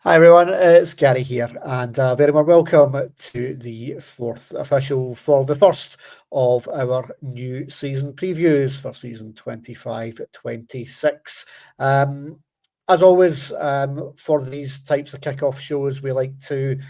Hi everyone, it's Gary here, and very warm welcome to the fourth official for the first of our new season previews for season 25-26. As always, for these types of kick-off shows, we like to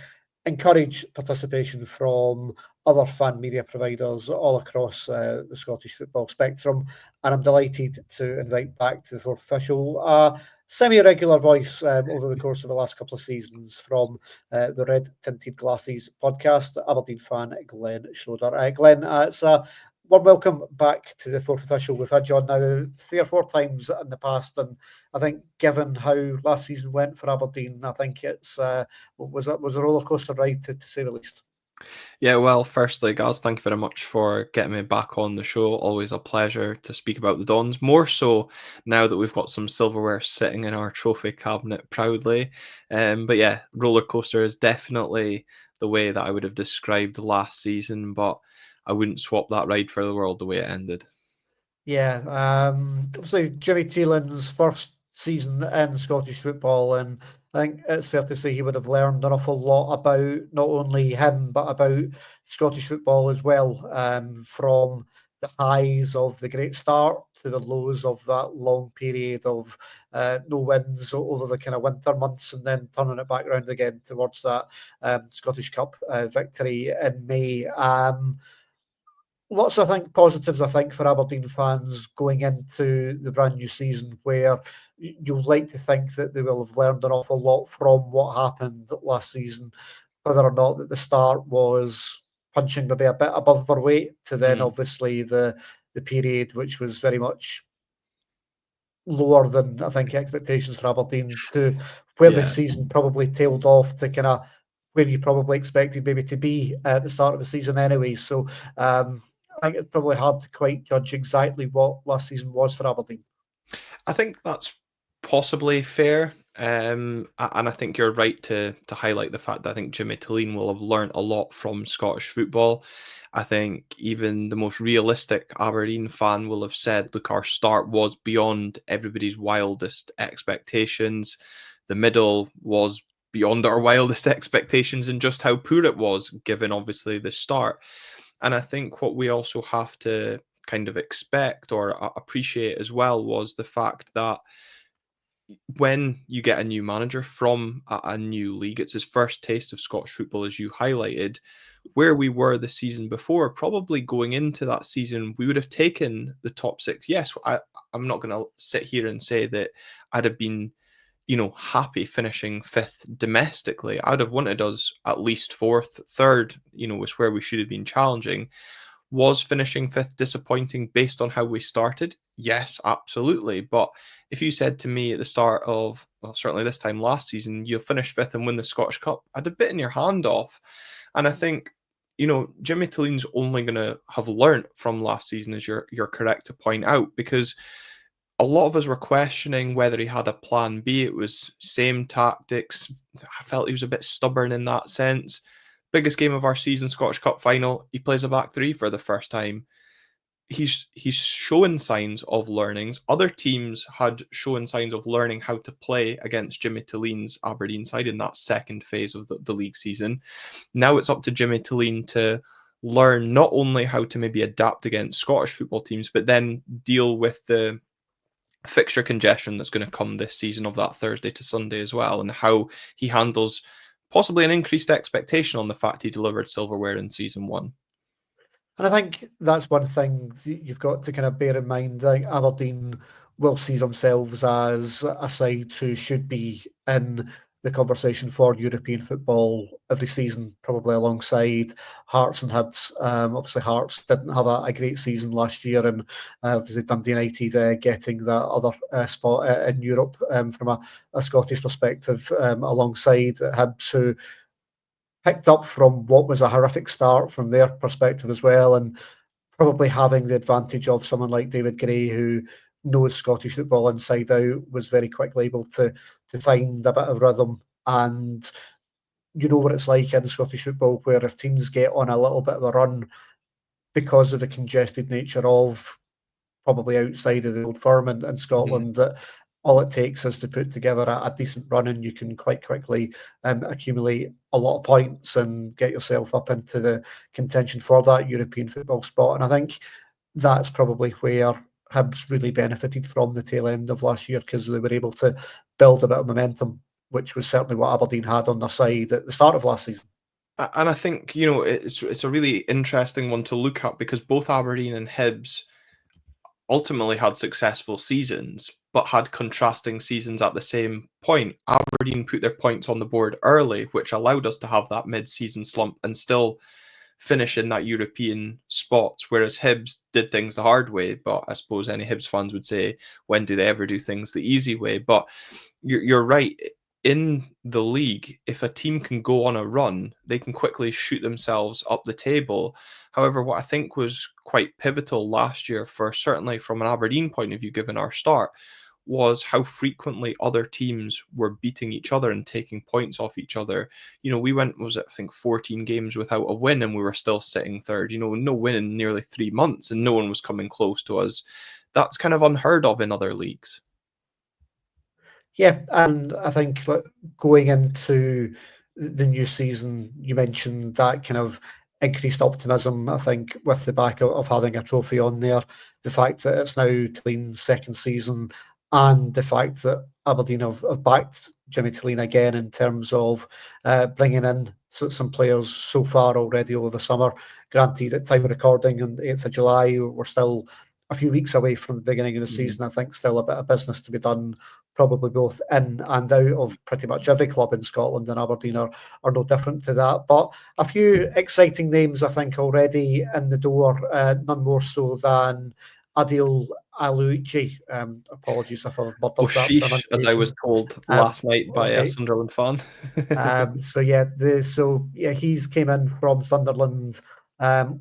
encourage participation from other fan media providers all across the Scottish football spectrum, and I'm delighted to invite back to the fourth official semi-regular voice over the course of the last couple of seasons from the Red Tinted Glasses podcast, Aberdeen fan Glen Schreuder. Glen, it's a warm welcome back to the fourth official. We've had you on now 3 or 4 times in the past, and I think given how last season went for Aberdeen, I think it's was a roller coaster ride to say the least. Yeah, well, firstly, guys, thank you very much for getting me back on the show. Always a pleasure to speak about the Dons, more so now that we've got some silverware sitting in our trophy cabinet proudly. But yeah, roller coaster is definitely the way that I would have described last season, but I wouldn't swap that ride for the world the way it ended. Yeah, obviously Jimmy Teelan's first season in Scottish football, and I think it's fair to say he would have learned an awful lot about not only him but about Scottish football as well, from the highs of the great start to the lows of that long period of no wins over the kind of winter months, and then turning it back around again towards that Scottish Cup victory in May. Lots of positives, I think, for Aberdeen fans going into the brand new season, where you'd like to think that they will have learned an awful lot from what happened last season, whether or not that the start was punching maybe a bit above their weight, to then Mm, obviously the period which was very much lower than I think expectations for Aberdeen, to where the yeah. season probably tailed off to kind of where you probably expected maybe to be at the start of the season anyway. So I think it's probably hard to quite judge exactly what last season was for Aberdeen. I think that's possibly fair. And I think you're right to highlight the fact that I think Jimmy Tilleen will have learnt a lot from Scottish football. I think even the most realistic Aberdeen fan will have said, look, our start was beyond everybody's wildest expectations. The middle was beyond our wildest expectations and just how poor it was, given obviously the start. And I think what we also have to kind of expect or appreciate as well was the fact that when you get a new manager from a new league, it's his first taste of Scottish football, as you highlighted. Where we were the season before, probably going into that season, we would have taken the top 6. Yes, I'm not going to sit here and say that I'd have been, happy finishing 5th domestically. I'd have wanted us at least 4th, 3rd, was where we should have been challenging. Was finishing 5th disappointing based on how we started? Yes, absolutely. But if you said to me at the start of, well, certainly this time last season, you'll finish 5th and win the Scottish Cup, I'd have bitten your hand off. And I think, Jimmy Tilleen's only going to have learnt from last season, as you're correct to point out, because a lot of us were questioning whether he had a plan B. It was same tactics. I felt he was a bit stubborn in that sense. Biggest game of our season, Scottish Cup final. He plays a back 3 for the first time. He's shown signs of learnings. Other teams had shown signs of learning how to play against Jimmy Tilleen's Aberdeen side in that second phase of the league season. Now it's up to Jimmy Tilleen to learn not only how to maybe adapt against Scottish football teams, but then deal with the fixture congestion that's going to come this season of that Thursday to Sunday as well, and how he handles possibly an increased expectation on the fact he delivered silverware in season 1. And I think that's one thing you've got to kind of bear in mind. I think Aberdeen will see themselves as a side who should be in the conversation for European football every season, probably alongside Hearts and Hibs. Obviously, Hearts didn't have a great season last year, and obviously Dundee United getting that other spot in Europe from a Scottish perspective, alongside Hibs, who picked up from what was a horrific start from their perspective as well, and probably having the advantage of someone like David Gray, who knows Scottish football inside out, was very quickly able to find a bit of rhythm. And you know what it's like in Scottish football, where if teams get on a little bit of a run because of the congested nature of probably outside of the old firm in Mm-hmm. Scotland, that all it takes is to put together a decent run, and you can quite quickly accumulate a lot of points and get yourself up into the contention for that European football spot. And I think that's probably where Hibs really benefited from the tail end of last year, because they were able to build a bit of momentum, which was certainly what Aberdeen had on their side at the start of last season. And I think, it's a really interesting one to look at because both Aberdeen and Hibs ultimately had successful seasons, but had contrasting seasons at the same point. Aberdeen put their points on the board early, which allowed us to have that mid-season slump and still finish in that European spots, whereas Hibs did things the hard way. But I suppose any Hibs fans would say, when do they ever do things the easy way? But you're right. In the league, if a team can go on a run, they can quickly shoot themselves up the table. However, what I think was quite pivotal last year, for certainly from an Aberdeen point of view, given our start, was how frequently other teams were beating each other and taking points off each other. We went, was it, I think, 14 games without a win, and we were still sitting third. No win in nearly 3 months, and no one was coming close to us. That's kind of unheard of in other leagues. Yeah, and I think going into the new season, you mentioned that kind of increased optimism. I think with the back of having a trophy on there, the fact that it's now Tilleen's second season, and the fact that Aberdeen have backed Jimmy Tilleen again in terms of bringing in some players so far already over the summer. Granted, at time of recording on the 8th of July, we're still a few weeks away from the beginning of the season. I think still a bit of business to be done, probably both in and out of pretty much every club in Scotland, and Aberdeen are no different to that. But a few exciting names, I think, already in the door, none more so than Adil Aluichi. Apologies if I've Oh, muddled that sheesh, as I was pronunciation. told Um, last night by a okay. Sunderland fan. He's came in from Sunderland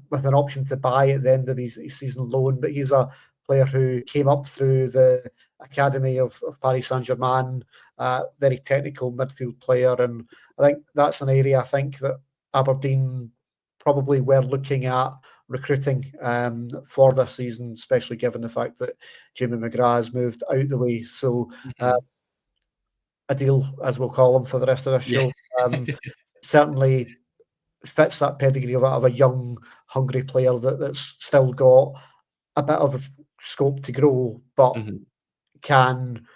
with an option to buy at the end of his season loan, but he's a player who came up through the academy of Paris Saint-Germain, very technical midfield player, and I think that's an area I think that Aberdeen probably were looking at recruiting for this season, especially given the fact that Jamie McGrath has moved out the way. So a deal, as we'll call him for the rest of this Yeah. show, certainly fits that pedigree of a young, hungry player that's still got a bit of scope to grow, but Mhm. can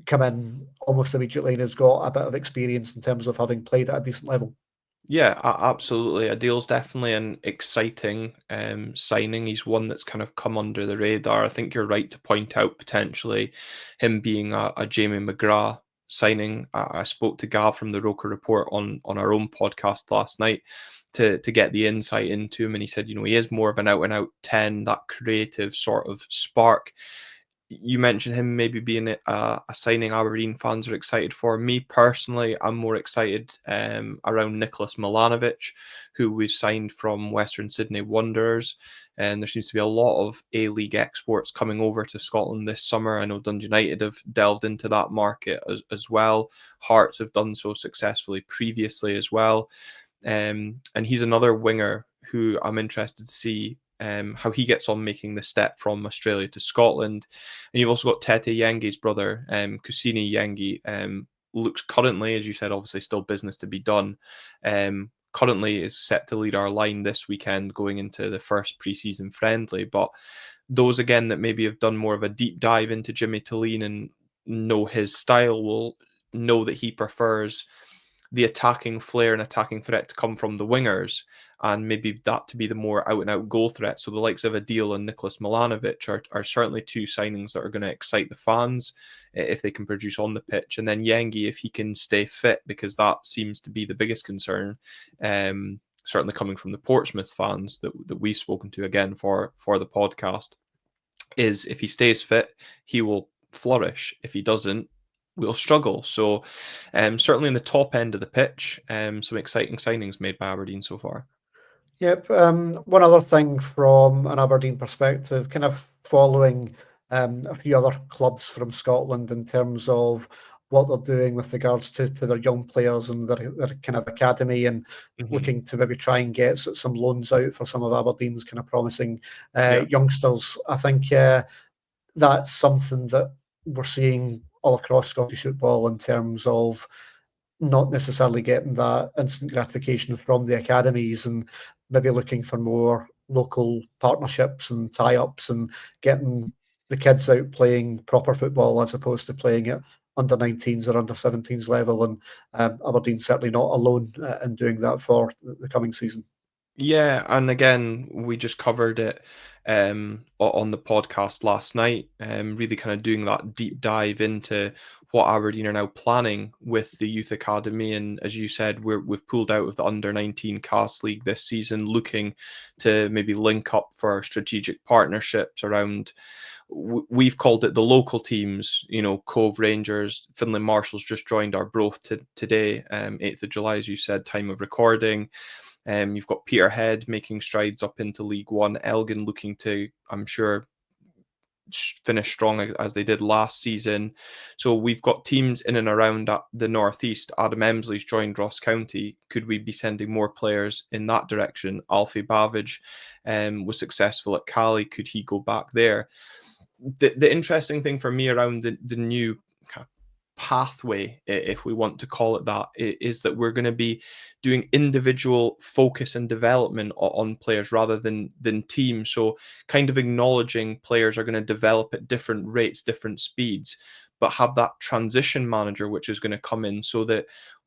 come in almost immediately and has got a bit of experience in terms of having played at a decent level. Yeah, absolutely. Adil's definitely an exciting signing. He's one that's kind of come under the radar. I think you're right to point out potentially him being a Jamie McGrath signing. I spoke to Gav from the Roker Report on our own podcast last night to get the insight into him, and he said, he is more of an out and out 10, that creative sort of spark. You mentioned him maybe being a signing Aberdeen fans are excited for. Me personally, I'm more excited around Nicholas Milanovic, who we've signed from Western Sydney Wanderers. And there seems to be a lot of A-League exports coming over to Scotland this summer. I know Dundee United have delved into that market as well. Hearts have done so successfully previously as well. And he's another winger who I'm interested to see how he gets on making the step from Australia to Scotland. And you've also got Tete Yengi's brother, Kusini Yengi, looks currently, as you said, obviously still business to be done. Currently is set to lead our line this weekend going into the first pre-season friendly. But those, again, that maybe have done more of a deep dive into Jimmy Tilleen and know his style will know that he prefers the attacking flair and attacking threat to come from the wingers, and maybe that to be the more out and out goal threat. So the likes of Adil and Nicholas Milanovic are certainly two signings that are going to excite the fans if they can produce on the pitch. And then Yengi, if he can stay fit, because that seems to be the biggest concern. Certainly coming from the Portsmouth fans that we've spoken to again for the podcast, is if he stays fit, he will flourish. If he doesn't, we'll struggle. So certainly in the top end of the pitch, some exciting signings made by Aberdeen so far. Yep. One other thing from an Aberdeen perspective, kind of following a few other clubs from Scotland in terms of what they're doing with regards to their young players and their kind of academy, and looking to maybe try and get some loans out for some of Aberdeen's kind of promising Yeah. youngsters. I think that's something that we're seeing all across Scottish football in terms of not necessarily getting that instant gratification from the academies, and maybe looking for more local partnerships and tie-ups and getting the kids out playing proper football as opposed to playing at under 19s or under 17s level. And Aberdeen's certainly not alone in doing that for the coming season. Yeah, and again, we just covered it on the podcast last night, really kind of doing that deep dive into what Aberdeen are now planning with the youth academy. And as you said, we've pulled out of the under 19 cast league this season, looking to maybe link up for strategic partnerships around. We've called it the local teams, Cove Rangers, Finland Marshals just joined our Broth today, 8th of July, as you said, time of recording. You've got Peterhead making strides up into League One, Elgin looking to, I'm sure, finish strong as they did last season. So we've got teams in and around the northeast. Adam Emsley's joined Ross County. Could we be sending more players in that direction? Alfie Bavidge was successful at Cali. Could he go back there? The interesting thing for me around the new pathway, if we want to call it that, is that we're going to be doing individual focus and development on players rather than team. So kind of acknowledging players are going to develop at different rates, different speeds, but have that transition manager which is going to come in so that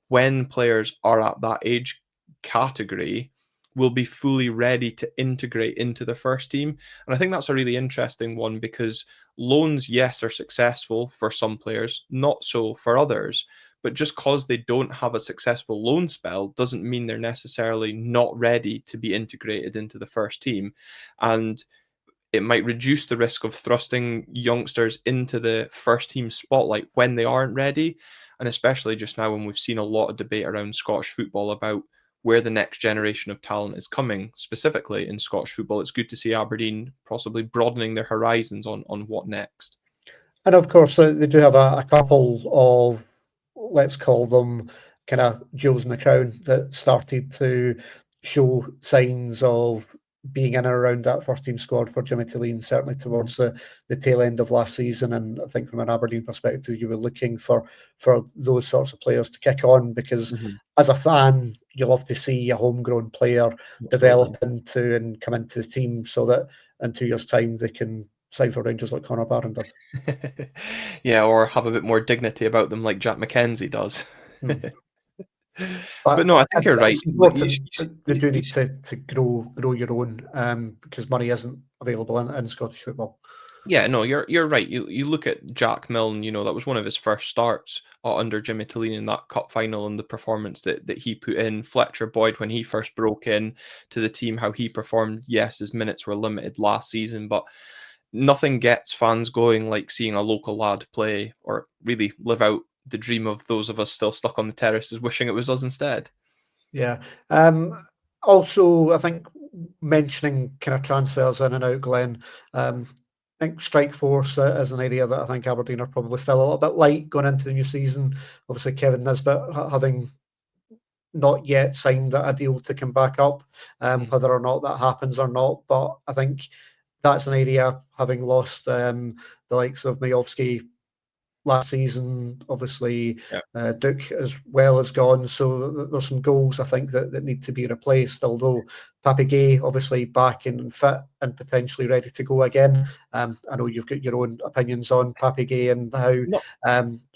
when players are at that age category, will be fully ready to integrate into the first team. And I think that's a really interesting one, because loans, yes, are successful for some players, not so for others. But just because they don't have a successful loan spell doesn't mean they're necessarily not ready to be integrated into the first team. And it might reduce the risk of thrusting youngsters into the first team spotlight when they aren't ready. And especially just now when we've seen a lot of debate around Scottish football about where the next generation of talent is coming, specifically in Scottish football. It's good to see Aberdeen possibly broadening their horizons on what next. And of course, they do have a couple of, let's call them, kind of jewels in the crown that started to show signs of being in and around that first team squad for Jimmy Tilleen, certainly towards the tail end of last season. And I think from an Aberdeen perspective, you were looking for those sorts of players to kick on, because as a fan, you love to see a homegrown player develop into and come into the team so that in 2 years' time they can sign for Rangers like Conor Barron did. Yeah, or have a bit more dignity about them like Jack McKenzie does. But no, I think you're right. It's important. They do need to grow your own, because money isn't available in Scottish football. Yeah, no, you're right. You look at Jack Milne, that was one of his first starts under Jimmy Tilleen in that cup final, and the performance that he put in. Fletcher Boyd, when he first broke in to the team, how he performed. Yes, his minutes were limited last season, but nothing gets fans going like seeing a local lad play, or really live out the dream of those of us still stuck on the terraces wishing it was us instead. Yeah. Also, I think mentioning kind of transfers in and out, Glenn, I think strike force is an area that I think Aberdeen are probably still a little bit light going into the new season. Obviously, Kevin Nisbet having not yet signed a deal to come back up, whether or not that happens or not. But I think that's an area, having lost the likes of Majowski last season, obviously, Duke as well is gone. So there's some goals, I think, that need to be replaced. Although Papi Gay, obviously, back and fit and potentially ready to go again. I know you've got your own opinions on Papi Gay and how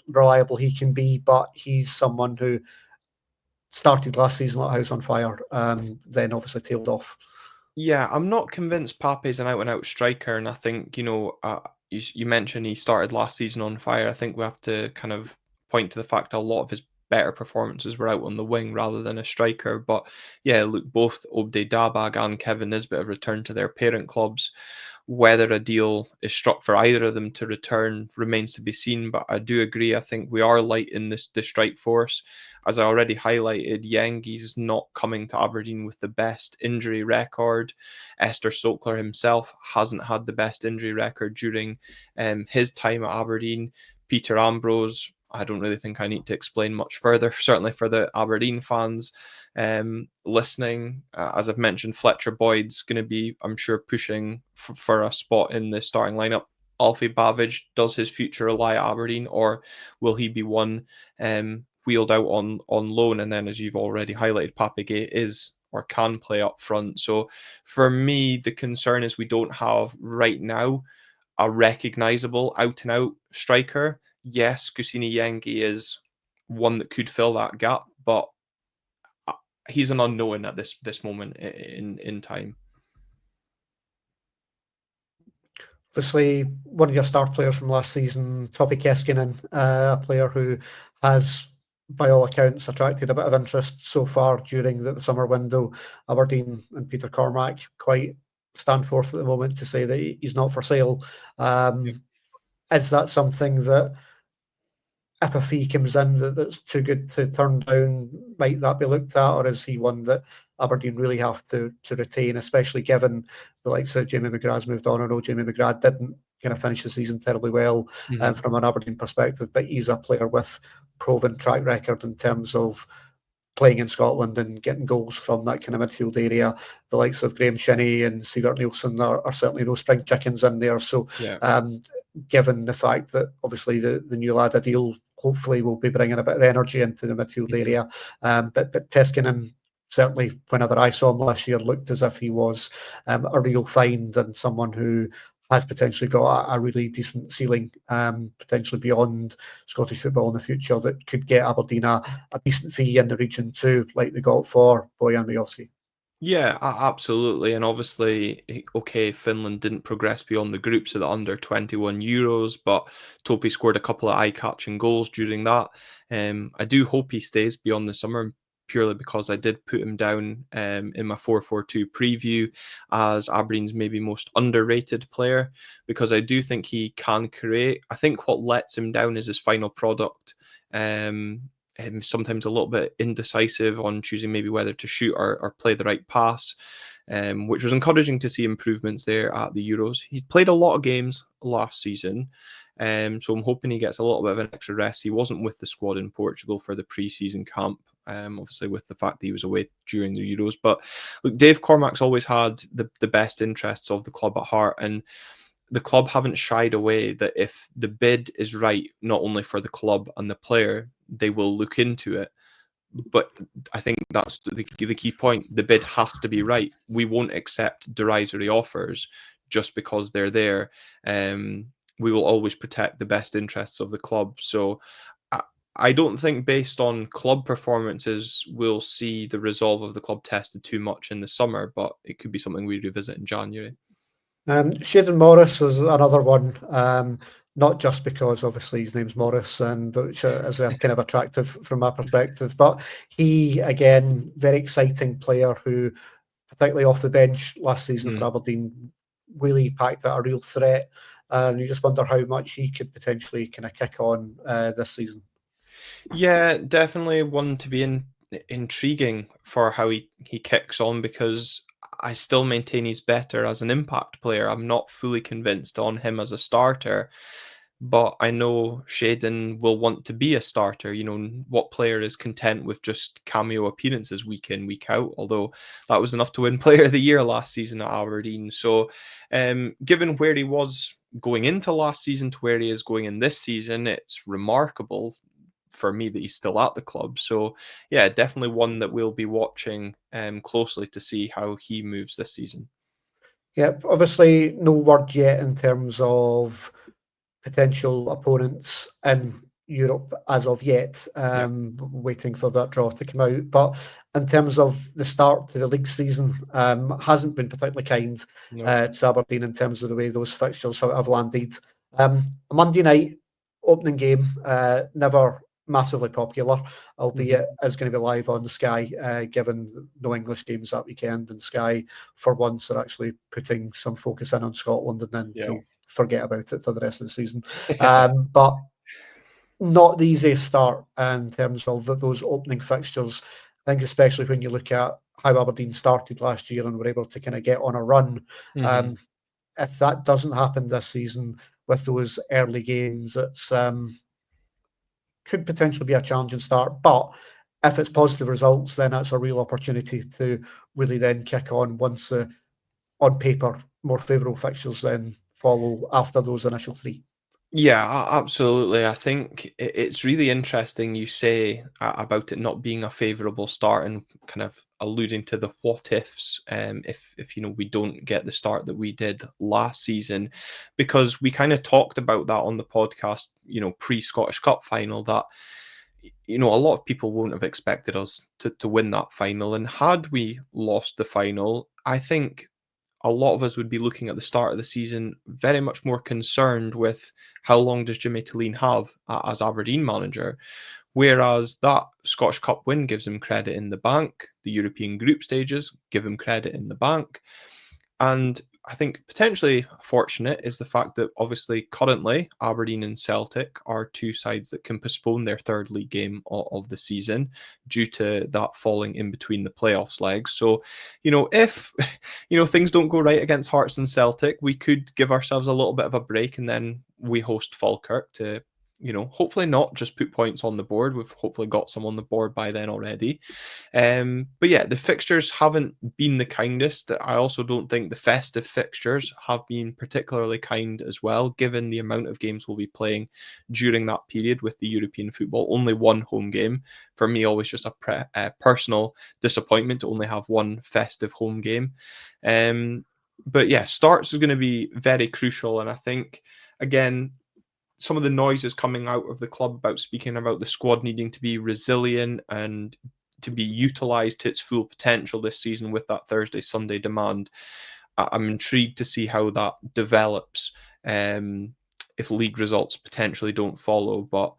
reliable he can be, but he's someone who started last season like House on Fire, then obviously tailed off. Yeah, I'm not convinced Pape's an out-and-out striker, and I think, you mentioned he started last season on fire. I think we have to kind of point to the fact a lot of his better performances were out on the wing rather than a striker. But yeah, look, both Obde Dabag and Kevin Nisbet have returned to their parent clubs. Whether a deal is struck for either of them to return remains to be seen, but I do agree. I think we are light in the strike force. As I already highlighted, Yengi's not coming to Aberdeen with the best injury record. Esther Stokler himself hasn't had the best injury record during his time at Aberdeen. Peter Ambrose, I don't really think I need to explain much further, certainly for the Aberdeen fans listening. As I've mentioned, Fletcher Boyd's going to be, I'm sure, pushing for a spot in the starting lineup Alfie Bavidge, does his future lie at Aberdeen, or will he be one wheeled out on loan? And then, as you've already highlighted, Papagay is or can play up front. So for me, the concern is we don't have right now a recognisable out and out striker. Yes, Kusini Yengi is one that could fill that gap, but he's an unknown at this moment in time. Obviously, one of your star players from last season, Topi Keskinen, a player who has, by all accounts, attracted a bit of interest so far during the summer window. Aberdeen and Peter Cormack quite stand forth at the moment to say that he's not for sale. Is that something that, if a fee comes in that's too good to turn down, might that be looked at, or is he one that Aberdeen really have to retain, especially given the likes of Jamie McGrath's moved on? I know Jamie McGrath didn't kind of finish the season terribly well from an Aberdeen perspective, but he's a player with proven track record in terms of playing in Scotland and getting goals from that kind of midfield area. The likes of Graham Shinney and Sievert Nielsen are certainly no spring chickens in there. So, given the fact that obviously the new lad Adil hopefully will be bringing a bit of energy into the midfield area, but Teskinen, certainly whenever I saw him last year, looked as if he was a real find and someone who has potentially got a really decent ceiling, potentially beyond Scottish football in the future, that could get Aberdeen a decent fee in the region too, like they got for Bojan Majowski. Yeah, absolutely. And obviously, okay, Finland didn't progress beyond the groups of the under 21 Euros, but Topi scored a couple of eye-catching goals during that. I do hope he stays beyond the summer, purely because I did put him down in my 4-4-2 preview as Aberdeen's maybe most underrated player, because I do think he can create. I think what lets him down is his final product. Sometimes a little bit indecisive on choosing maybe whether to shoot or play the right pass, which was encouraging to see improvements there at the Euros. He's played a lot of games last season, so I'm hoping he gets a little bit of an extra rest. He wasn't with the squad in Portugal for the pre-season camp, obviously with the fact that he was away during the Euros. But look, Dave Cormack's always had the best interests of the club at heart, and the club haven't shied away that if the bid is right, not only for the club and the player, they will look into it. But I think that's the key point. The bid has to be right. We won't accept derisory offers just because they're there. We will always protect the best interests of the club. So I don't think, based on club performances, we'll see the resolve of the club tested too much in the summer, but it could be something we revisit in January. Shaden Morris is another one, not just because obviously his name's Morris and which is a kind of attractive from my perspective, but he, again, very exciting player who, particularly off the bench last season for Aberdeen, really packed out a real threat, and you just wonder how much he could potentially kind of kick on this season. Yeah, definitely one to be intriguing for how he kicks on, because I still maintain he's better as an impact player. I'm not fully convinced on him as a starter, but I know Shaden will want to be a starter. You know, what player is content with just cameo appearances week in, week out? Although that was enough to win Player of the Year last season at Aberdeen. So, given where he was going into last season to where he is going in this season, it's remarkable for me that he's still at the club. So yeah, definitely one that we'll be watching closely to see how he moves this season. Yep, obviously no word yet in terms of potential opponents in Europe as of yet, waiting for that draw to come out. But in terms of the start to the league season, hasn't been particularly kind to Aberdeen in terms of the way those fixtures have landed. A Monday night opening game, never massively popular, albeit is going to be live on Sky, given no English games that weekend, and Sky for once are actually putting some focus in on Scotland, and then they'll forget about it for the rest of the season. But not the easiest start in terms of those opening fixtures. I think especially when you look at how Aberdeen started last year and were able to kind of get on a run. If that doesn't happen this season with those early games, it's could potentially be a challenging start. But if it's positive results, then it's a real opportunity to really then kick on once on paper more favourable fixtures then follow after those initial three. Yeah, absolutely. I think it's really interesting you say about it not being a favourable start and kind of alluding to the what ifs if we don't get the start that we did last season, because we kind of talked about that on the podcast, pre-Scottish Cup final, that a lot of people won't have expected us to win that final. And had we lost the final, I think a lot of us would be looking at the start of the season very much more concerned with how long does Jimmy Tulin have as Aberdeen manager. Whereas that Scottish Cup win gives him credit in the bank, the European group stages give him credit in the bank. And I think potentially fortunate is the fact that obviously currently Aberdeen and Celtic are two sides that can postpone their third league game of the season due to that falling in between the playoffs legs. So, if things don't go right against Hearts and Celtic, we could give ourselves a little bit of a break, and then we host Falkirk to hopefully not just put points on the board. We've hopefully got some on the board by then already. But yeah, the fixtures haven't been the kindest. I also don't think the festive fixtures have been particularly kind as well, given the amount of games we'll be playing during that period with the European football. Only one home game. For me, always just a personal disappointment to only have one festive home game. But yeah, starts is going to be very crucial. And I think, again, some of the noises coming out of the club about speaking about the squad needing to be resilient and to be utilised to its full potential this season with that Thursday, Sunday demand. I'm intrigued to see how that develops if league results potentially don't follow. But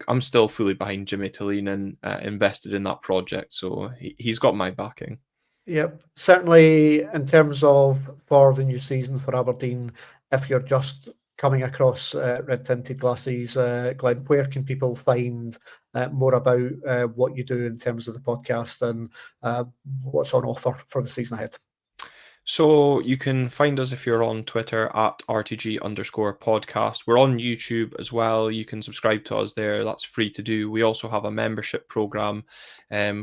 I'm still fully behind Jimmy Tulin and invested in that project. So he's got my backing. Yep, certainly in terms of for the new season for Aberdeen, if you're just coming across Red Tinted Glasses, Glenn, where can people find more about what you do in terms of the podcast and what's on offer for the season ahead? So you can find us if you're on Twitter at RTG_podcast. We're on YouTube as well. You can subscribe to us there. That's free to do. We also have a membership program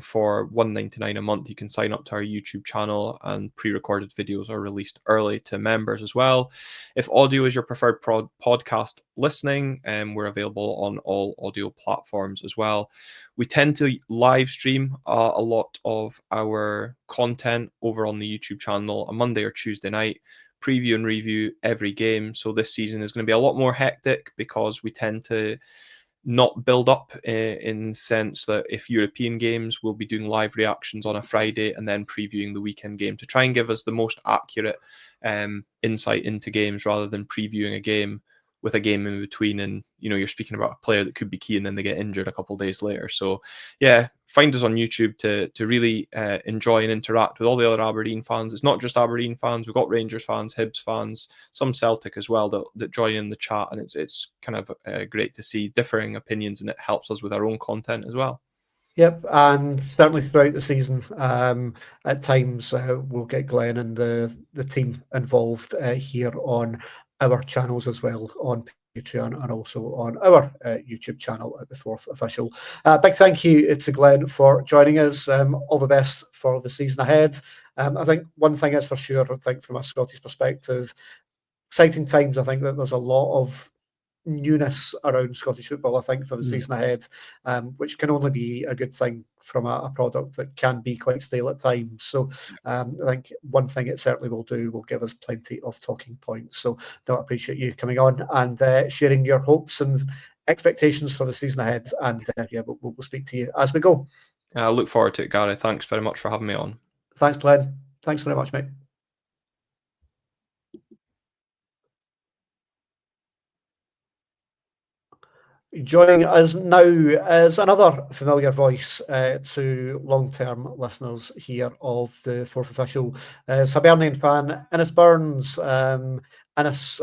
for $1.99 a month. You can sign up to our YouTube channel, and pre-recorded videos are released early to members as well. If audio is your preferred podcast listening, we're available on all audio platforms as well. We tend to live stream a lot of our content over on the YouTube channel a Monday or Tuesday night, preview and review every game. So this season is going to be a lot more hectic because we tend to not build up in the sense that if European games, we'll be doing live reactions on a Friday and then previewing the weekend game to try and give us the most accurate insight into games rather than previewing a game with a game in between, and you're speaking about a player that could be key and then they get injured a couple of days later. So yeah, find us on YouTube to really enjoy and interact with all the other Aberdeen fans. It's not just Aberdeen fans, we've got Rangers fans, Hibs fans, some Celtic as well that join in the chat, and it's kind of great to see differing opinions, and it helps us with our own content as well. Yep, and certainly throughout the season, at times we'll get Glenn and the team involved here on our channels as well, on Patreon and also on our YouTube channel at the Fourth Official. Big thank you to Glenn for joining us. All the best for the season ahead. I think one thing is for sure, I think from a Scottish perspective, exciting times. I think that there's a lot of newness around Scottish football, I think, for the season ahead, which can only be a good thing from a product that can be quite stale at times. So I think one thing it certainly will do will give us plenty of talking points. So I appreciate you coming on and sharing your hopes and expectations for the season ahead. And yeah, we'll speak to you as we go. I look forward to it, Gary. Thanks very much for having me on. Thanks, Glenn. Thanks very much, mate. Joining us now is another familiar voice to long-term listeners here of the Fourth Official. Hibernian fan, Innes Burns. Innes,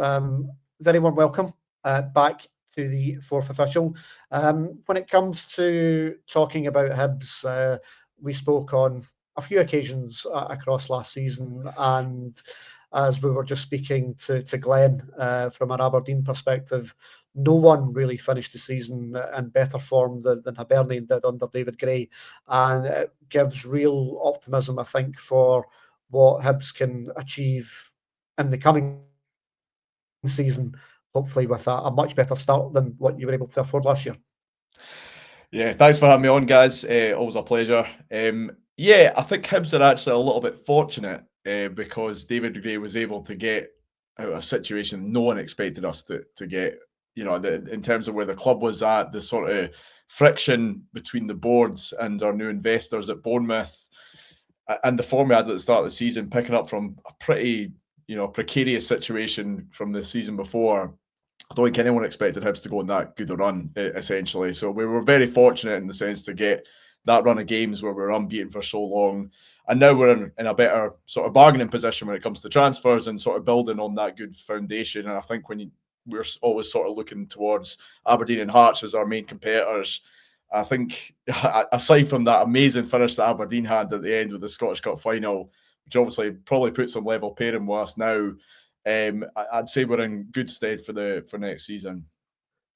very warm welcome back to the Fourth Official. When it comes to talking about Hibs, we spoke on a few occasions across last season, and as we were just speaking to Glenn from an Aberdeen perspective, no one really finished the season in better form than Hibernian did under David Gray, and it gives real optimism, I think, for what Hibs can achieve in the coming season, hopefully with a much better start than what you were able to afford last year. Yeah, thanks for having me on, guys. Always a pleasure. Yeah, I think Hibs are actually a little bit fortunate because David Gray was able to get out of a situation no one expected us to get. In terms of where the club was at, the sort of friction between the boards and our new investors at Bournemouth, and the form we had at the start of the season, picking up from a pretty, precarious situation from the season before. I don't think anyone expected Hibs to go on that good a run, essentially. So we were very fortunate in the sense to get that run of games where we were unbeaten for so long. And now we're in a better sort of bargaining position when it comes to transfers and sort of building on that good foundation. And I think we're always sort of looking towards Aberdeen and Hearts as our main competitors, I think aside from that amazing finish that Aberdeen had at the end of the Scottish Cup final, which obviously probably puts some level pairing with us now, I'd say we're in good stead for next season.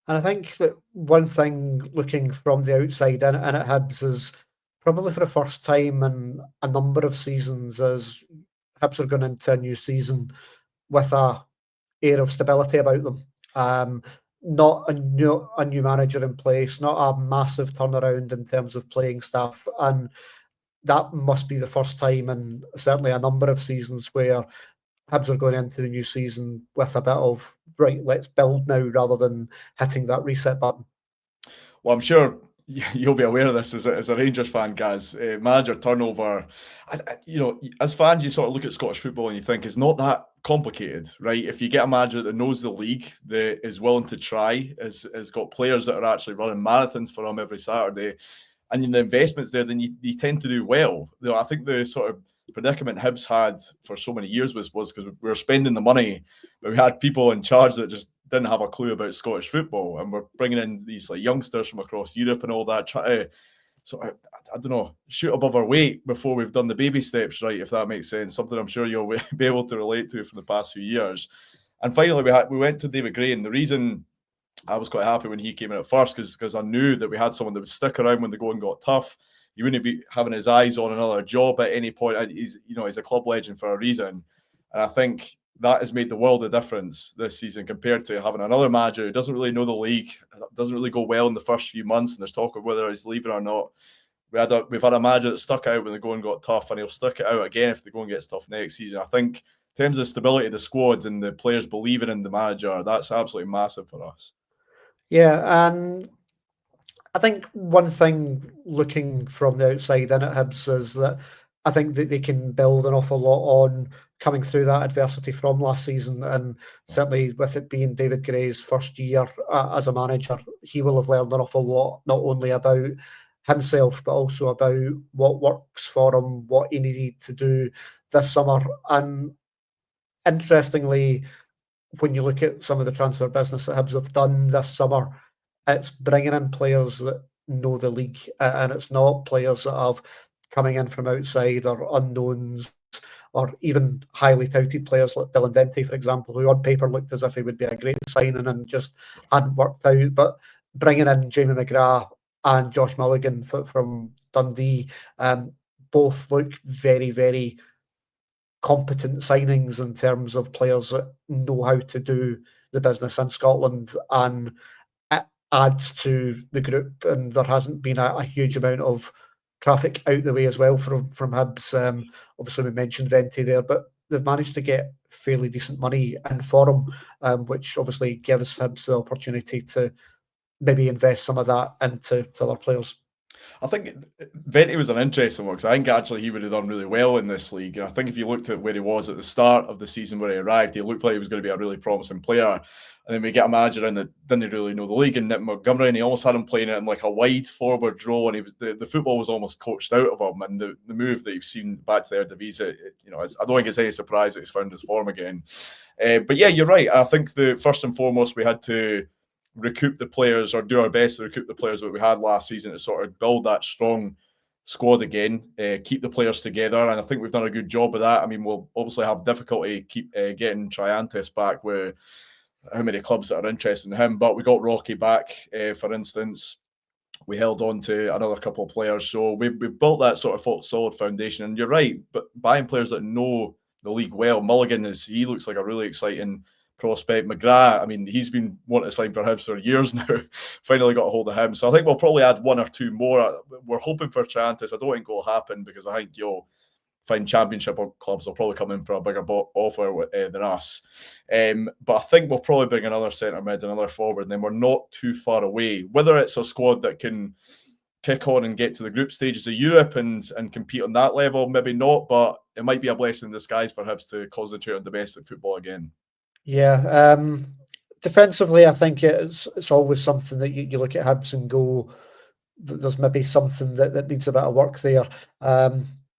And I think that one thing looking from the outside in at Hibs is probably for the first time in a number of seasons, as Hibs are going into a new season with a air of stability about them. Not a new manager in place, not a massive turnaround in terms of playing staff, and that must be the first time in certainly a number of seasons where Hibs are going into the new season with a bit of right, let's build now rather than hitting that reset button. Well, I'm sure you'll be aware of this as a Rangers fan, guys. Manager turnover, as fans, you sort of look at Scottish football and you think it's not that complicated, right? If you get a manager that knows the league, that is willing to try, has got players that are actually running marathons for him every Saturday, and the investments there, then you tend to do well. I think the sort of predicament Hibs had for so many years was because we were spending the money, but we had people in charge that just didn't have a clue about Scottish football, and we're bringing in these like youngsters from across Europe and all that, try to sort of, I don't know, shoot above our weight before we've done the baby steps right, if that makes sense. Something I'm sure you'll be able to relate to from the past few years. And finally, we went to David Gray, and the reason I was quite happy when he came in at first because I knew that we had someone that would stick around when the going got tough. He wouldn't be having his eyes on another job at any point. He's a club legend for a reason, and I think that has made the world of difference this season compared to having another manager who doesn't really know the league, doesn't really go well in the first few months, and there's talk of whether he's leaving or not. We've had a manager that stuck out when the going got tough, and he'll stick it out again if the going gets tough next season. I think in terms of stability of the squads and the players believing in the manager, that's absolutely massive for us. Yeah, and I think one thing looking from the outside in at Hibs is that I think that they can build an awful lot on coming through that adversity from last season, and certainly with it being David Gray's first year as a manager, he will have learned an awful lot, not only about himself, but also about what works for him, what he needed to do this summer. And interestingly, when you look at some of the transfer business that Hibs have done this summer, it's bringing in players that know the league, and it's not players that have coming in from outside or unknowns, or even highly touted players like Dylan Vente, for example, who on paper looked as if he would be a great signing and just hadn't worked out. But bringing in Jamie McGrath and Josh Mulligan from Dundee, both look very, very competent signings in terms of players that know how to do the business in Scotland, and it adds to the group. And there hasn't been a huge amount of traffic out the way as well from Hibs. Obviously, we mentioned Vente there, but they've managed to get fairly decent money in for him, which obviously gives Hibs the opportunity to maybe invest some of that into other players. I think Vente was an interesting one because I think actually he would have done really well in this league. And I think if you looked at where he was at the start of the season where he arrived, he looked like he was going to be a really promising player. And then we get a manager in that didn't really know the league, and Nick Montgomery, and he almost had him playing it in like a wide forward role, and he was the football was almost coached out of him. And the move that you've seen back to the Eredivisie, I don't think it's any surprise that he's found his form again. But yeah, you're right. I think the first and foremost we had to recoup the players, or do our best to recoup the players that we had last season, to sort of build that strong squad again, keep the players together, and I think we've done a good job of that. I mean, we'll obviously have difficulty getting Triantis back with how many clubs that are interested in him, but we got Rocky back, for instance. We held on to another couple of players, so we've built that sort of solid foundation. And you're right, but buying players that know the league well, Mulligan he looks like a really exciting prospect. McGrath, I mean, he's been wanting to sign for Hibs for years now. Finally got a hold of him. So I think we'll probably add one or two more. We're hoping for Chantis. I don't think it'll happen because I think you'll find Championship clubs will probably come in for a bigger offer than us. But I think we'll probably bring another centre mid, another forward, and then we're not too far away. Whether it's a squad that can kick on and get to the group stages of Europe and compete on that level, maybe not, but it might be a blessing in disguise for Hibs to concentrate on domestic football again. Yeah, defensively, I think it's always something that you look at Hibs and go, there's maybe something that needs a bit of work there.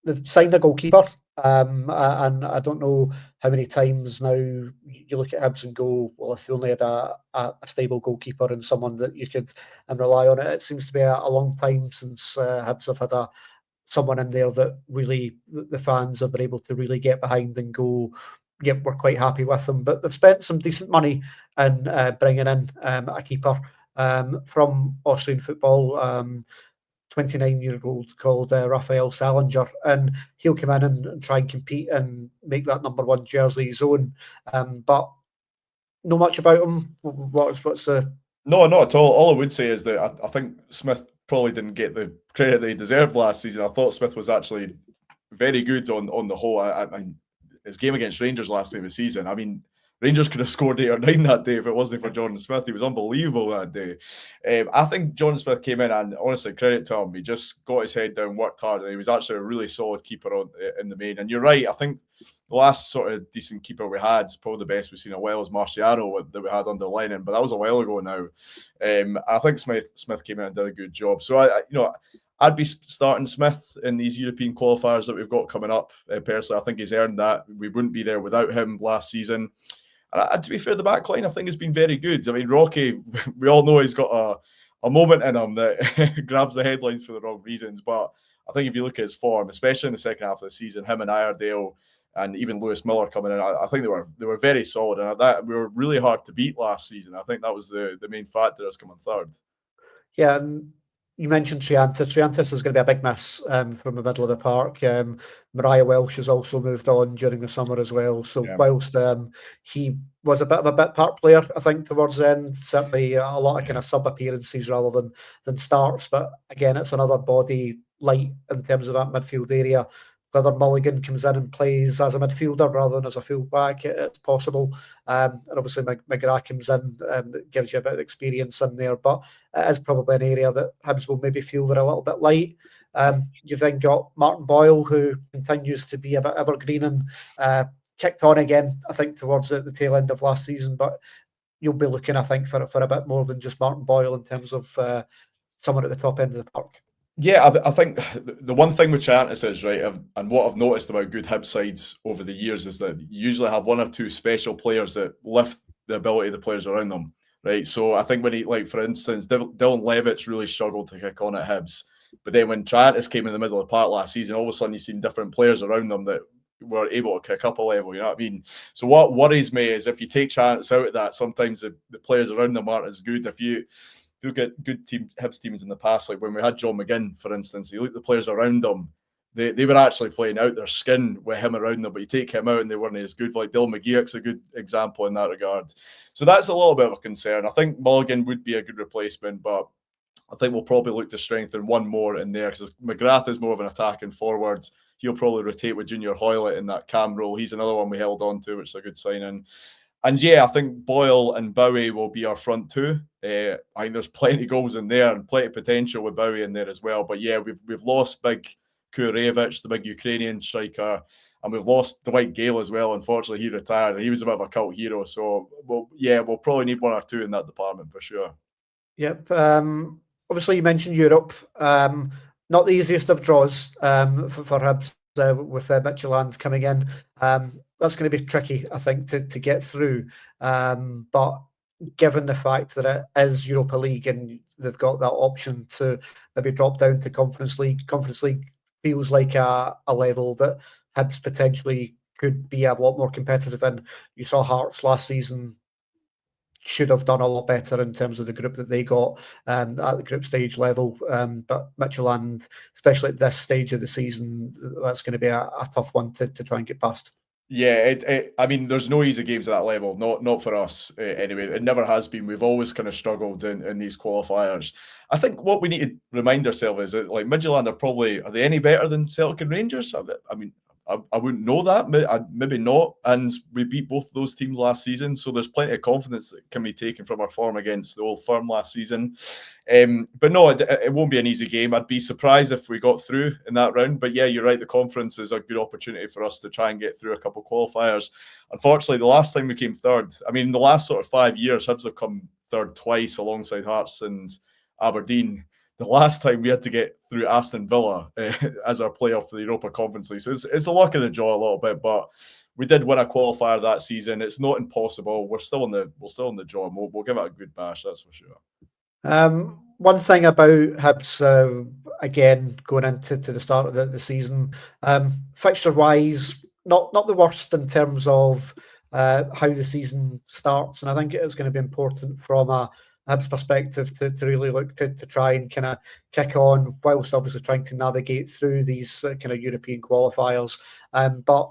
They've signed a goalkeeper, and I don't know how many times now you look at Hibs and go, well, if they only had a stable goalkeeper and someone that you could rely on it seems to be a long time since Hibs have had someone in there that really the fans have been able to really get behind and go, yep, we're quite happy with them. But they've spent some decent money in bringing in a keeper from Austrian football, 29-year-old called Raphael Salinger, and he'll come in and try and compete and make that number one jersey his own. But know much about him? What's the... No, not at all. All I would say is that I think Smith probably didn't get the credit that he deserved last season. I thought Smith was actually very good on the whole. His game against Rangers last day of the season, I mean, Rangers could have scored 8 or 9 that day if it wasn't for Jordan Smith. He was unbelievable that day. I think Jordan Smith came in and honestly, credit to him. He just got his head down, worked hard, and he was actually a really solid keeper in the main. And you're right, I think the last sort of decent keeper we had is probably the best we've seen in a while is Marciano that we had under Lennon, but that was a while ago now. I think Smith came in and did a good job. So I'd be starting Smith in these European qualifiers that we've got coming up. Personally, I think he's earned that. We wouldn't be there without him last season. And to be fair, the back line, I think, has been very good. I mean, Rocky, we all know he's got a moment in him that grabs the headlines for the wrong reasons. But I think if you look at his form, especially in the second half of the season, him and Iredale and even Lewis Miller coming in, I think they were very solid. And we were really hard to beat last season. I think that was the main factor us coming third. Yeah, and you mentioned Triantis. Triantis is going to be a big miss from the middle of the park. Mariah Welsh has also moved on during the summer as well. So whilst he was a bit of a bit part player, I think, towards the end, certainly a lot of kind of sub appearances rather than starts. But again, it's another body light in terms of that midfield area. Whether Mulligan comes in and plays as a midfielder rather than as a fullback, it's possible. And obviously McGrath comes in, gives you a bit of experience in there, but it is probably an area that Hibs will maybe feel they're a little bit light. You've then got Martin Boyle, who continues to be a bit evergreen and kicked on again, I think, towards the tail end of last season, but you'll be looking, I think, for a bit more than just Martin Boyle in terms of someone at the top end of the park. Yeah, I think the one thing with Chantis is, right, and what I've noticed about good Hibs sides over the years is that you usually have one or two special players that lift the ability of the players around them, right? So I think when he, like, for instance, Dylan Levitt really struggled to kick on at Hibs, but then when Chantis came in the middle of the park last season, all of a sudden you've seen different players around them that were able to kick up a level, you know what I mean? So what worries me is if you take Chantis out of that, sometimes the players around them aren't as good. If you get good Hibs teams in the past, like when we had John McGinn, for instance, you look at the players around them, they were actually playing out their skin with him around them, but you take him out and they weren't as good. Like Dylan McGeoch's a good example in that regard. So that's a little bit of a concern. I think Mulligan would be a good replacement, but I think we'll probably look to strengthen one more in there because McGrath is more of an attacking forward. He'll probably rotate with Junior Hoylett in that cam role. He's another one we held on to, which is a good signing. And yeah, I think Boyle and Bowie will be our front two. I think there's plenty of goals in there and plenty of potential with Bowie in there as well. But yeah, we've lost big Kurevich, the big Ukrainian striker, and we've lost Dwight Gale as well. Unfortunately, he retired and he was a bit of a cult hero. So we'll probably need one or two in that department for sure. Yep. Obviously, you mentioned Europe. Not the easiest of draws for Hibs with Midtjylland coming in. That's going to be tricky, I think, to get through. But given the fact that it is Europa League and they've got that option to maybe drop down to Conference League feels like a level that Hibs potentially could be a lot more competitive in. You saw Hearts last season should have done a lot better in terms of the group that they got at the group stage level. But Midtjylland, especially at this stage of the season, that's going to be a tough one to try and get past. Yeah, I mean, there's no easy games at that level. Not for us anyway. It never has been. We've always kind of struggled in these qualifiers. I think what we need to remind ourselves is that like Midtjylland are they any better than Celtic and Rangers? I mean, I wouldn't know that. Maybe not. And we beat both of those teams last season, so there's plenty of confidence that can be taken from our form against the Old Firm last season. But no, it won't be an easy game. I'd be surprised if we got through in that round. But yeah, you're right. The conference is a good opportunity for us to try and get through a couple of qualifiers. Unfortunately, the last time we came third, I mean, the last sort of 5 years, Hibs have come third twice alongside Hearts and Aberdeen. The last time we had to get through Aston Villa as our playoff for the Europa Conference League. So it's a luck of the draw a little bit, but we did win a qualifier that season. It's not impossible. We're still in the draw. And we'll give it a good bash, that's for sure. One thing about Hibs, again, going into the start of the season, fixture-wise, not the worst in terms of how the season starts, and I think it is going to be important from a Hibs perspective to really look to try and kind of kick on, whilst obviously trying to navigate through these kind of European qualifiers. But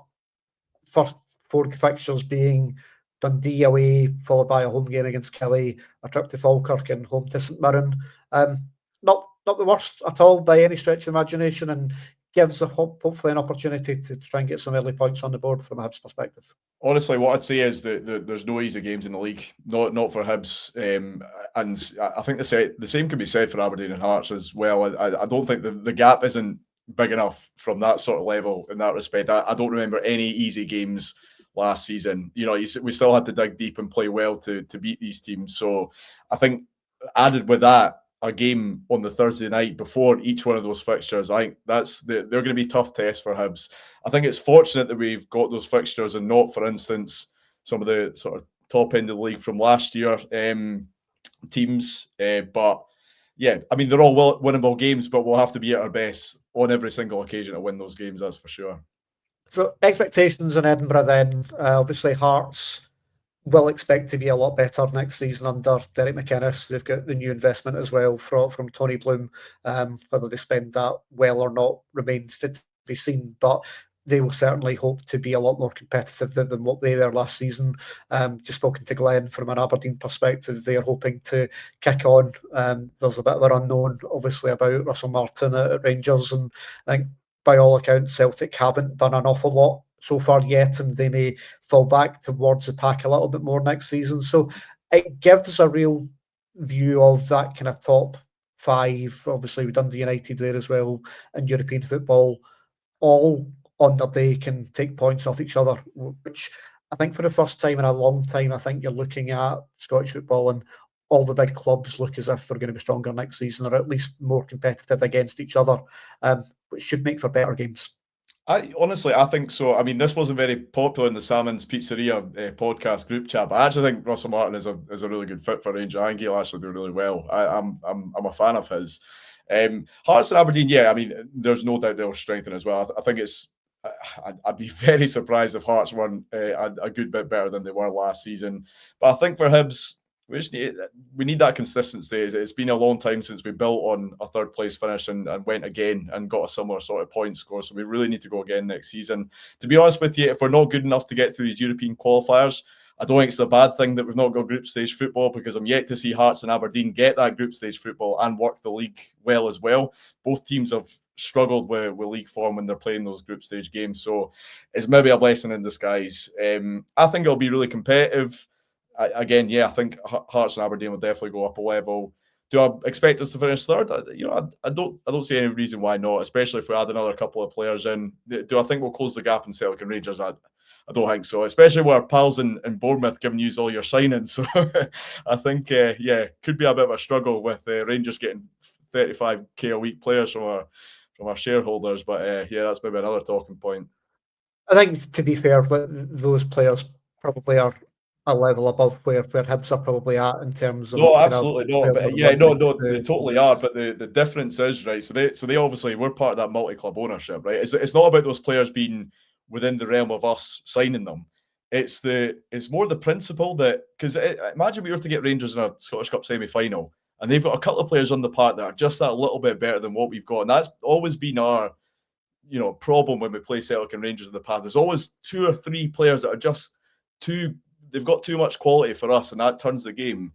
first 4 fixtures being Dundee away, followed by a home game against Kelly, a trip to Falkirk, and home to St Mirren. Not the worst at all by any stretch of imagination, and gives hopefully an opportunity to try and get some early points on the board from a Hibs perspective. Honestly, what I'd say is that there's no easy games in the league, not for Hibs, and I think the same can be said for Aberdeen and Hearts as well. I don't think the gap isn't big enough from that sort of level in that respect. I don't remember any easy games last season. You know, we still had to dig deep and play well to beat these teams. So I think added with that, a game on the Thursday night before each one of those fixtures, I think they're going to be tough tests for Hibs. I think it's fortunate that we've got those fixtures and not, for instance, some of the sort of top end of the league from last year teams. But yeah, I mean, they're all winnable games, but we'll have to be at our best on every single occasion to win those games, that's for sure. So expectations in Edinburgh then, obviously Hearts will expect to be a lot better next season under Derek McInnes. They've got the new investment as well from Tony Bloom. Whether they spend that well or not remains to be seen, but they will certainly hope to be a lot more competitive than what they were last season. Just spoken to Glenn from an Aberdeen perspective, they're hoping to kick on. There's a bit of an unknown, obviously, about Russell Martin at Rangers, and I think by all accounts, Celtic haven't done an awful lot so far yet, and they may fall back towards the pack a little bit more next season. So it gives a real view of that kind of top 5. Obviously, we've done the United there as well in European football. All on their day can take points off each other, which I think for the first time in a long time, I think you're looking at Scottish football and all the big clubs look as if they're going to be stronger next season, or at least more competitive against each other, which should make for better games. I think so. I mean, this wasn't very popular in the Sammons Pizzeria podcast group chat, but I actually think Russell Martin is a really good fit for Rangers. I think he'll actually do really well. I'm a fan of his. Hearts and Aberdeen, yeah. I mean, there's no doubt they'll strengthen as well. I think I'd be very surprised if Hearts weren't a good bit better than they were last season. But I think for Hibs, we need that consistency. It's been a long time since we built on a third place finish and went again and got a similar sort of point score. So we really need to go again next season. To be honest with you, if we're not good enough to get through these European qualifiers, I don't think it's a bad thing that we've not got group stage football, because I'm yet to see Hearts and Aberdeen get that group stage football and work the league well as well. Both teams have struggled with league form when they're playing those group stage games. So it's maybe a blessing in disguise. I think it'll be really competitive. I think Hearts and Aberdeen will definitely go up a level. Do I expect us to finish third? I don't see any reason why not, especially if we add another couple of players in. Do I think we'll close the gap in Celtic and Rangers? I don't think so, especially with our pals in Bournemouth giving you all your signings. So I think, could be a bit of a struggle with Rangers getting 35k a week players from our shareholders. But that's maybe another talking point. I think, to be fair, those players probably are a level above where Hibs are probably at in terms of. No, absolutely not. But they totally are. But the difference is, right, so they obviously, we're part of that multi-club ownership, right? It's not about those players being within the realm of us signing them. It's more the principle that, because imagine we were to get Rangers in a Scottish Cup semi-final and they've got a couple of players on the park that are just that little bit better than what we've got, and that's always been our problem when we play Celtic and Rangers in the past. There's always 2 or 3 players that are just they've got too much quality for us, and that turns the game.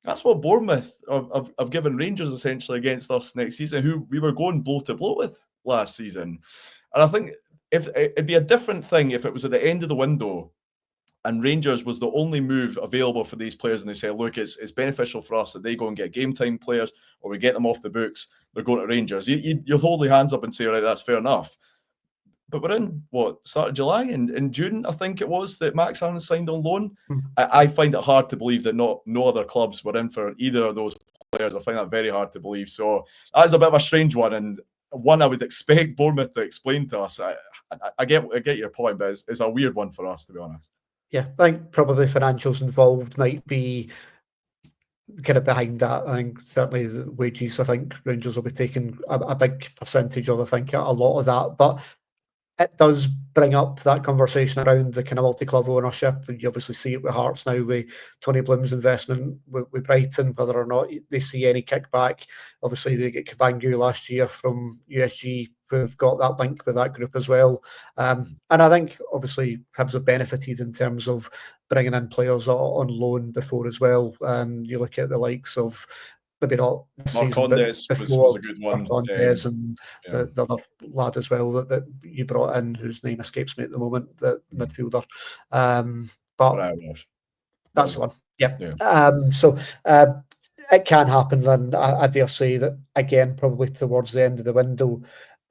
That's what Bournemouth have given Rangers essentially against us next season, who we were going blow to blow with last season. And I think if it'd be a different thing if it was at the end of the window and Rangers was the only move available for these players, and they say, look, it's beneficial for us that they go and get game time players, or we get them off the books, they're going to Rangers. You'll hold your hands up and say, all right, that's fair enough. But we're in, start of July? In June, I think it was, that Max Allen signed on loan. I find it hard to believe that no other clubs were in for either of those players. I find that very hard to believe. So that is a bit of a strange one, and one I would expect Bournemouth to explain to us. I get your point, but it's a weird one for us, to be honest. Yeah, I think probably financials involved might be kind of behind that. I think certainly the wages, I think Rangers will be taking a big percentage of, I think, a lot of that. But it does bring up that conversation around the kind of multi-club ownership. You obviously see it with Hearts now with Tony Bloom's investment with Brighton, whether or not they see any kickback. Obviously, they get Kabangu last year from USG, who've got that link with that group as well. And I think, obviously, Hibs have benefited in terms of bringing in players on loan before as well. You look at the likes of, maybe not this season, but before, was a good one. Marcondes and the other lad as well that you brought in, whose name escapes me at the moment, the midfielder. But that's the one. Yeah. So it can happen, and I dare say that, again, probably towards the end of the window,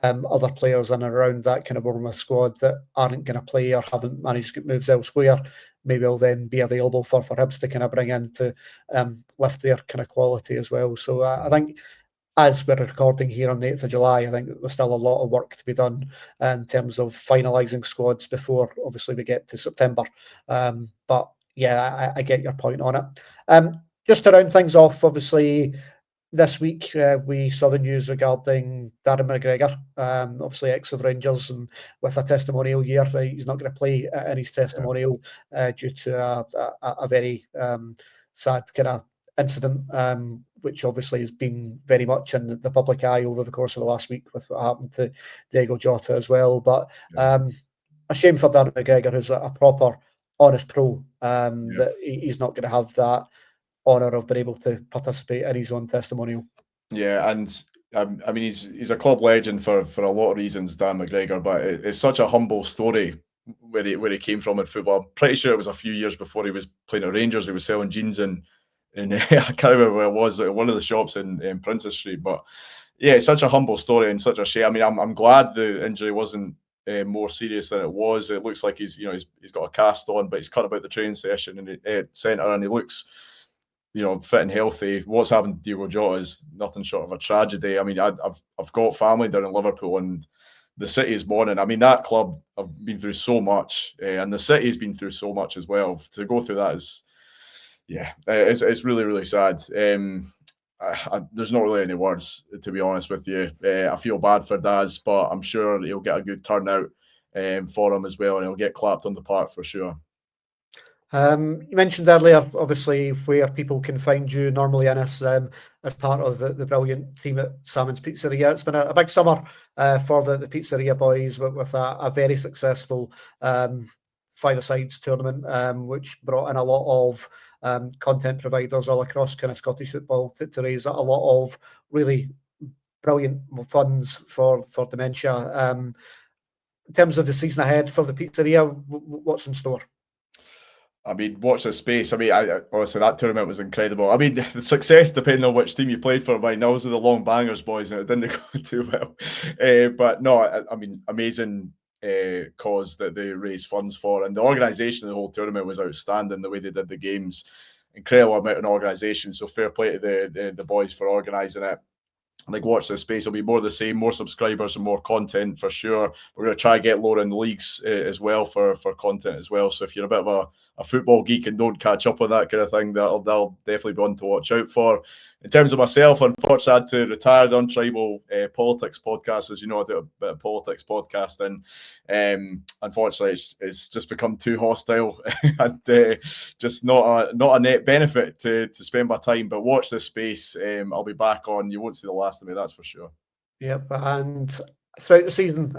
other players in and around that kind of Bournemouth squad that aren't going to play or haven't managed to get moves elsewhere maybe will then be available for Hibs to kind of bring in to lift their kind of quality as well. So I think, as we're recording here on the 8th of July, I think there's still a lot of work to be done in terms of finalising squads before, obviously, we get to September. But yeah, I get your point on it. Just to round things off, obviously, this week we saw the news regarding Darren McGregor, obviously ex of Rangers, and with a testimonial year, he's not going to play in his testimonial due to a very sad kind of incident, which obviously has been very much in the public eye over the course of the last week with what happened to Diego Jota as well. But a shame for Darren McGregor, who's a proper, honest pro, that he's not going to have that honour of being able to participate in his own testimonial. Yeah, and I mean, he's a club legend for a lot of reasons, Dan McGregor, but it's such a humble story where he came from in football. I'm pretty sure it was a few years before he was playing at Rangers. He was selling jeans in I can't remember where it was, at one of the shops in Princess Street. But yeah, it's such a humble story and such a shame. I mean, I'm glad the injury wasn't more serious than it was. It looks like he's got a cast on, but he's cut about the training session and centre, and he looks fit and healthy. What's happened to Diego Jota is nothing short of a tragedy. I mean, I've got family down in Liverpool, and the city is mourning. I mean, that club have been through so much, and the city's been through so much as well. To go through that is, it's really, really sad. There's not really any words, to be honest with you. I feel bad for Daz, but I'm sure he'll get a good turnout for him as well, and he'll get clapped on the park for sure. You mentioned earlier, obviously, where people can find you normally, Ennis, as part of the brilliant team at Sammons Pizzeria. It's been a big summer for the Pizzeria boys with a very successful five-a-sides tournament, which brought in a lot of content providers all across kind of Scottish football to raise a lot of really brilliant funds for dementia. In terms of the season ahead for the Pizzeria, what's in store? I mean, watch this space. I mean, honestly, that tournament was incredible. I mean, the success, depending on which team you played for, mine, those were the long bangers, boys, and it didn't go too well. But no, I mean, amazing cause that they raised funds for. And the organisation of the whole tournament was outstanding, the way they did the games. Incredible amount of organisation. So fair play to the boys for organising it. Like, watch this space. It'll be more the same, more subscribers and more content for sure. We're going to try and get lower in the leagues as well for content as well. So if you're a bit of a football geek and don't catch up on that kind of thing, that'll definitely be one to watch out for. In terms of myself, unfortunately, I had to retire the Untribal Politics podcast. As you know, I do a bit of politics podcasting. Unfortunately, it's just become too hostile and just not a net benefit to spend my time. But watch this space. I'll be back on. You won't see the last of me, that's for sure. Yep, and throughout the season,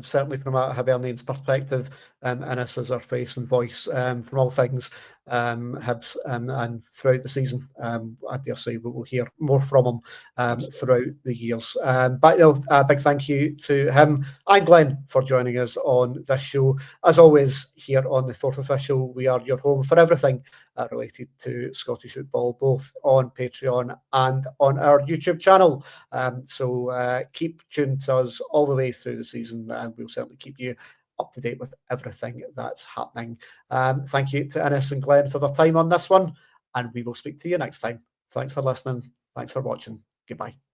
certainly from a Hibernian's perspective, Innes is our face and voice from all things Hibs, and throughout the season, I dare say we'll hear more from him throughout the years. But a big thank you to him and Glenn for joining us on this show. As always, here on the Fourth Official, we are your home for everything related to Scottish football, both on Patreon and on our YouTube channel. So keep tuned to us all the way through the season, and we'll certainly keep you up to date with everything that's happening. Thank you to Innes and Glenn for their time on this one, and we will speak to you next time. Thanks for listening. Thanks for watching. Goodbye.